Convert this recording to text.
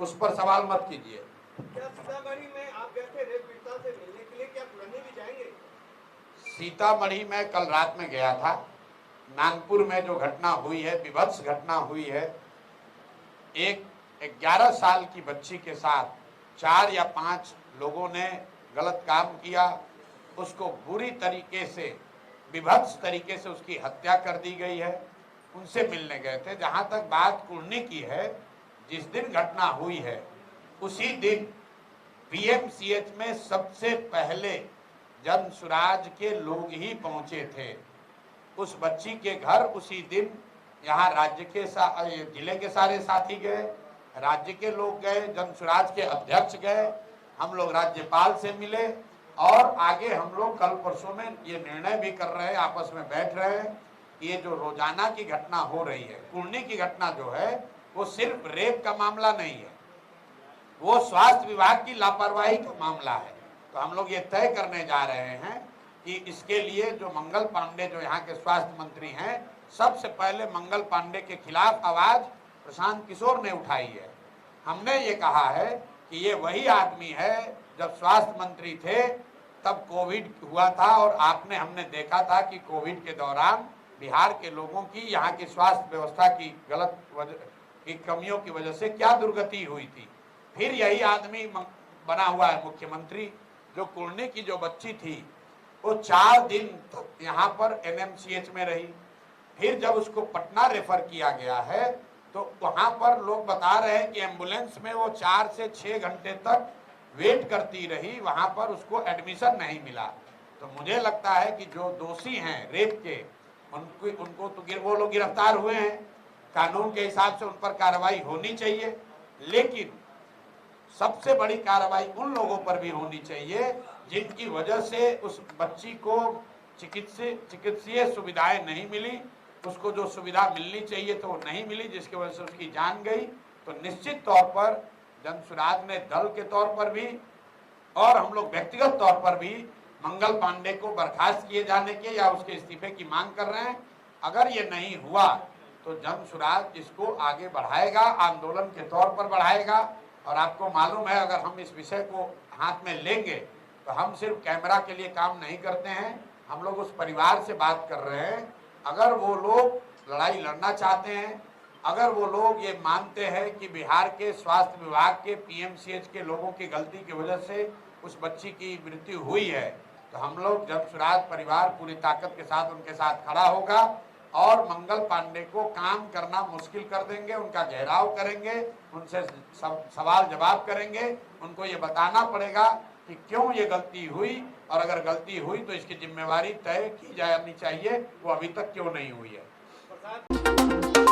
उस पर सवाल मत कीजिए। क्या सीतामढ़ी में आप गए थे रेप पीड़िता से मिलने के लिए, क्या पुरानी भी जाएंगे? सीतामढ़ी में कल रात में गया था। नागपुर में जो घटना हुई है, विभत्स घटना हुई है, एक 11 साल की बच्ची के साथ 4 या 5 लोगों ने गलत काम किया, उसको बुरी तरीके से, विभत्स तरीके से उसकी हत्या कर दी गई है। उनसे मिलने गए थे। जहां तक बात कुर्नी की है, जिस दिन घटना हुई है उसी दिन पीएमसीएच में सबसे पहले जनसुराज के लोग ही पहुंचे थे। उस बच्ची के घर उसी दिन यहाँ राज्य के जिले के सारे साथी गए, राज्य के लोग गए, जनसुराज के अध्यक्ष गए, हम लोग राज्यपाल से मिले और आगे हम लोग कल परसों में ये निर्णय भी कर रहे हैं, आपस में बैठ रहे हैं। ये जो रोजाना की घटना हो रही है, कुर्नी की घटना जो है, वो सिर्फ रेप का मामला नहीं है, वो स्वास्थ्य विभाग की लापरवाही का मामला है। तो हम लोग ये तय करने जा रहे हैं कि इसके लिए जो मंगल पांडे जो यहाँ के स्वास्थ्य मंत्री हैं, सबसे पहले मंगल पांडे के खिलाफ आवाज प्रशांत किशोर ने उठाई है। हमने ये कहा है कि ये वही आदमी है, जब स्वास्थ्य मंत्री थे तब कोविड हुआ था और हमने देखा था कि कोविड के दौरान बिहार के लोगों की, यहाँ की स्वास्थ्य व्यवस्था की की कमियों की वजह से क्या दुर्गति हुई थी। फिर यही आदमी बना हुआ है मुख्यमंत्री। जो कुर्नी की जो बच्ची थी वो 4 दिन तक यहाँ पर एनएमसीएच में रही। फिर जब उसको पटना रेफर किया गया है तो वहाँ पर लोग बता रहे हैं कि एम्बुलेंस में वो 4 से 6 घंटे तक वेट करती रही, वहाँ पर उसको एडमिशन नहीं मिला। तो मुझे लगता है कि जो दोषी हैं रेप के, उनको तो वो लोग गिरफ्तार हुए हैं, कानून के हिसाब से उन पर कार्रवाई होनी चाहिए, लेकिन सबसे बड़ी कार्रवाई उन लोगों पर भी होनी चाहिए जिनकी वजह से उस बच्ची को चिकित्सीय सुविधाएं नहीं मिली, उसको जो सुविधा मिलनी चाहिए तो वो नहीं मिली, जिसकी वजह से उसकी जान गई। तो निश्चित तौर पर जनसुराज ने दल के तौर पर भी और हम लोग व्यक्तिगत तौर पर भी मंगल पांडे को बर्खास्त किए जाने के या उसके इस्तीफे की मांग कर रहे हैं। अगर ये नहीं हुआ तो जनसुराज इसको आगे बढ़ाएगा, आंदोलन के तौर पर बढ़ाएगा। और आपको मालूम है, अगर हम इस विषय को हाथ में लेंगे तो हम सिर्फ कैमरा के लिए काम नहीं करते हैं, हम लोग उस परिवार से बात कर रहे हैं। अगर वो लोग लड़ाई लड़ना चाहते हैं, अगर वो लोग ये मानते हैं कि बिहार के स्वास्थ्य विभाग के पीएमसीएच के लोगों की गलती की वजह से उस बच्ची की मृत्यु हुई है, तो हम लोग जनसुराज परिवार पूरी ताकत के साथ उनके साथ खड़ा होगा और मंगल पांडे को काम करना मुश्किल कर देंगे, उनका घेराव करेंगे, उनसे सवाल जवाब करेंगे। उनको ये बताना पड़ेगा कि क्यों ये गलती हुई, और अगर गलती हुई तो इसकी जिम्मेवारी तय की जानी चाहिए, वो अभी तक क्यों नहीं हुई है।